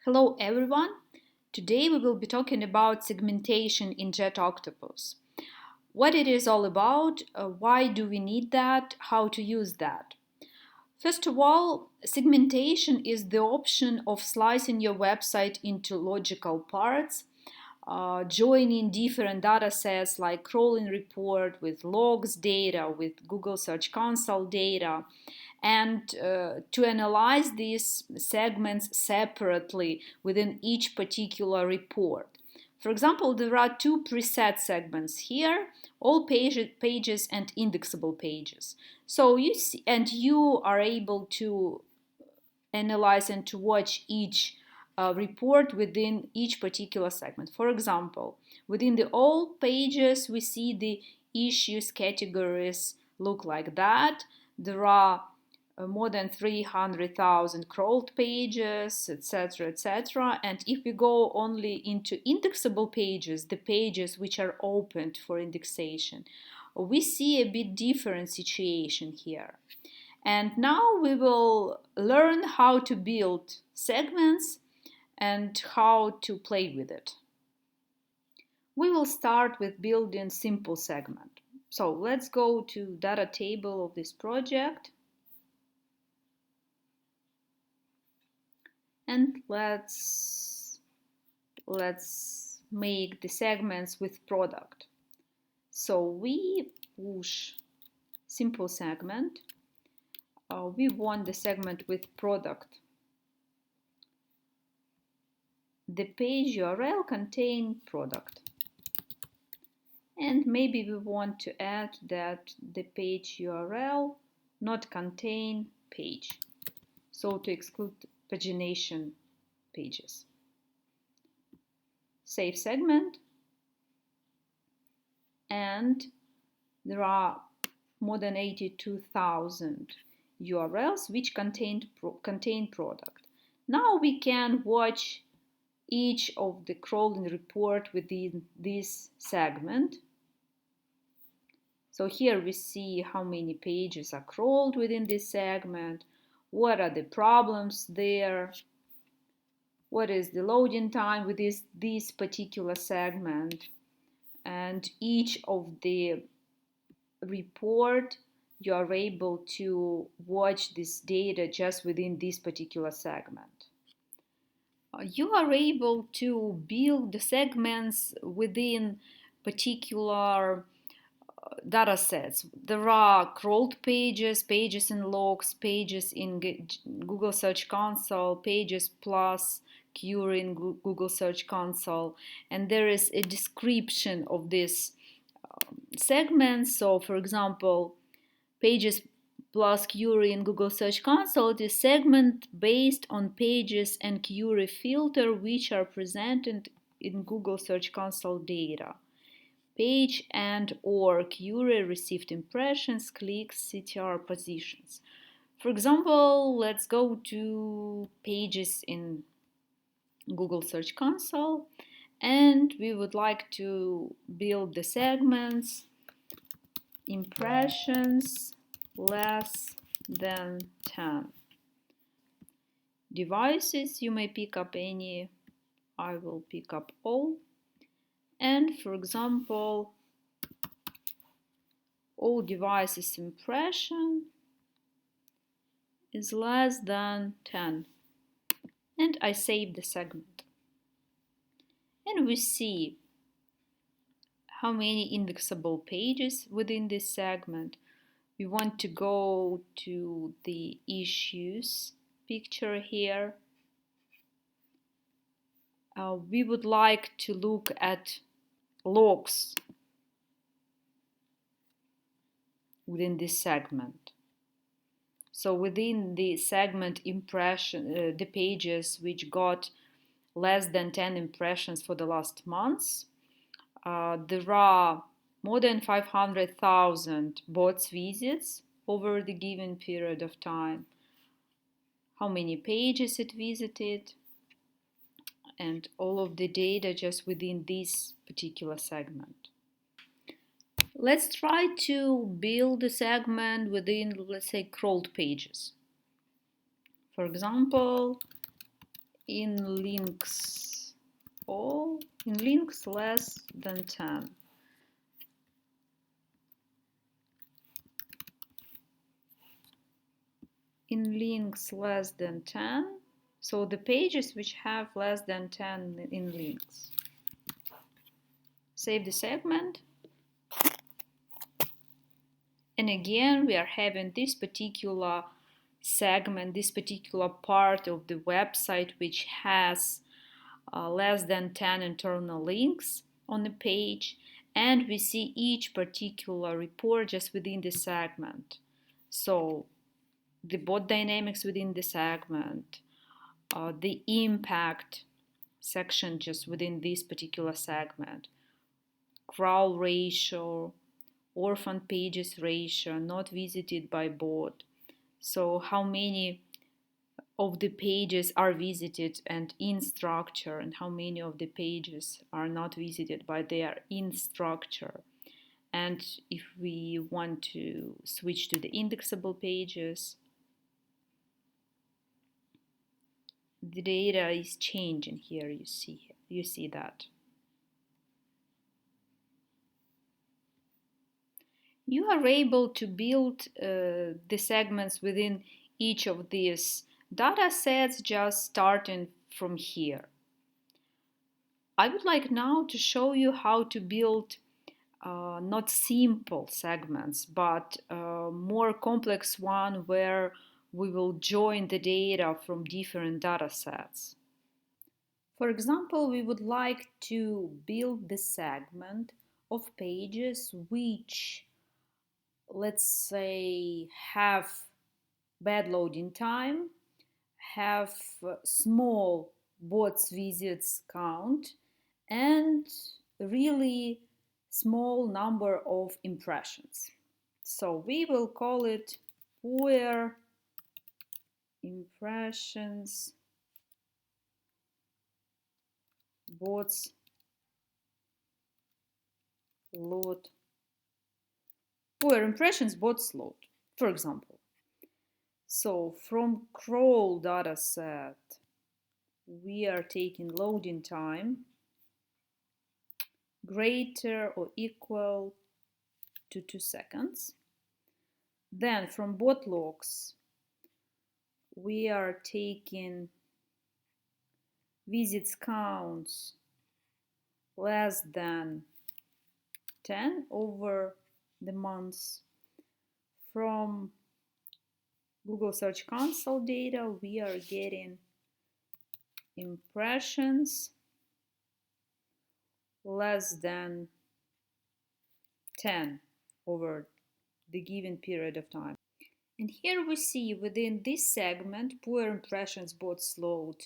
Hello everyone! Today we will be talking about segmentation in JetOctopus. What it is all about, why do we need that, how to use that. First of all, segmentation is the option of slicing your website into logical parts, joining different data sets like crawling report with logs data, with Google Search Console data, and to analyze these segments separately within each particular report. For example, there are two preset segments here, all pages and indexable pages. So you are able to analyze and to watch each report within each particular segment. For example, within the all pages, we see the issues categories look like that. There are more than 300,000 crawled pages, etc., etc. And if we go only into indexable pages, the pages which are opened for indexation, we see a bit different situation here. And now we will learn how to build segments and how to play with it. We will start with building simple segment. So let's go to data table of this project. And let's make the segments with product. So we push simple segment. We want the segment with product. The page URL contain product. And maybe we want to add that the page URL not contain page. So to exclude pagination pages. Save segment. And there are more than 82,000 URLs which contain product. Now we can watch each of the crawling report within this segment. So here we see how many pages are crawled within this segment, what are the problems there, what is the loading time with this particular segment, and each of the report you are able to watch this data just within this particular segment. You are able to build the segments within particular data sets. There are crawled pages, pages in logs, pages in Google Search Console, pages plus query in Google Search Console, and there is a description of this segments. So for example, pages plus query in Google Search Console is segment based on pages and query filter which are presented in Google Search Console data. Page and or query received impressions, clicks, CTR positions. For example, let's go to pages in Google Search Console, and we would like to build the segments impressions less than 10. Devices, you may pick up any, I will pick up all. And for example, all devices impression is less than 10. And I save the segment. And we see how many indexable pages within this segment. We want to go to the issues picture here. We would like to look at logs within this segment. So within the segment impression, the pages which got less than 10 impressions for the last months, there are more than 500,000 bots visits over the given period of time, how many pages it visited, and all of the data just within this particular segment. Let's try to build a segment within, let's say, crawled pages. For example, in links all, in links less than 10. In links less than 10, so the pages which have less than 10 in links. Save the segment. And again, we are having this particular segment, this particular part of the website which has less than 10 internal links on the page, and we see each particular report just within the segment. So the bot dynamics within the segment, the impact section just within this particular segment, crawl ratio, orphan pages ratio, not visited by bot. So how many of the pages are visited and in structure, and how many of the pages are not visited but they are in structure. And if we want to switch to the indexable pages, the data is changing here. You see that. You are able to build the segments within each of these data sets just starting from here. I would like now to show you how to build not simple segments, but more complex one where we will join the data from different data sets. For example, we would like to build the segment of pages which, let's say, have bad loading time, have small bots visits count, and really small number of impressions. So we will call it poor impressions bots load, poor impressions bots load, for example. So from crawl dataset, we are taking loading time greater or equal to 2 seconds. Then from bot logs, we are taking visits counts less than 10 over the months. From Google Search Console data, we are getting impressions less than 10 over the given period of time. And here we see within this segment, poor impressions bots load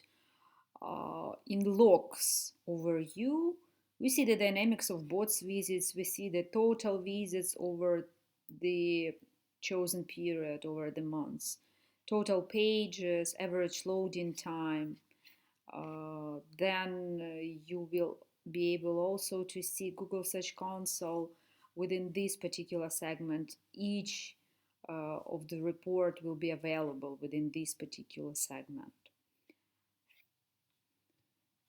in logs overview. We see the dynamics of bots visits, we see the total visits over the chosen period, over the months, total pages, average loading time. Then you will be able also to see Google Search Console within this particular segment. Each of the report will be available within this particular segment.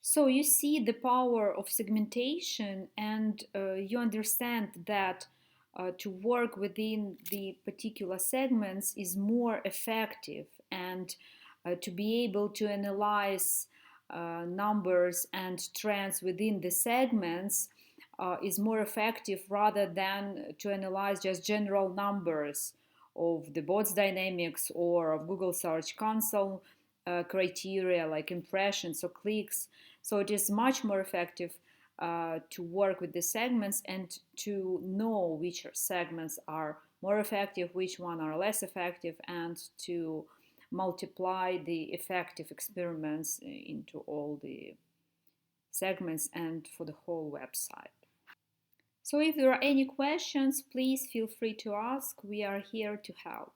So you see the power of segmentation, and you understand that to work within the particular segments is more effective, and to be able to analyze numbers and trends within the segments is more effective rather than to analyze just general numbers of the bots dynamics or of Google Search Console criteria like impressions or clicks. So it is much more effective to work with the segments and to know which segments are more effective, which one are less effective, and to multiply the effective experiments into all the segments and for the whole website. So if there are any questions, please feel free to ask. We are here to help.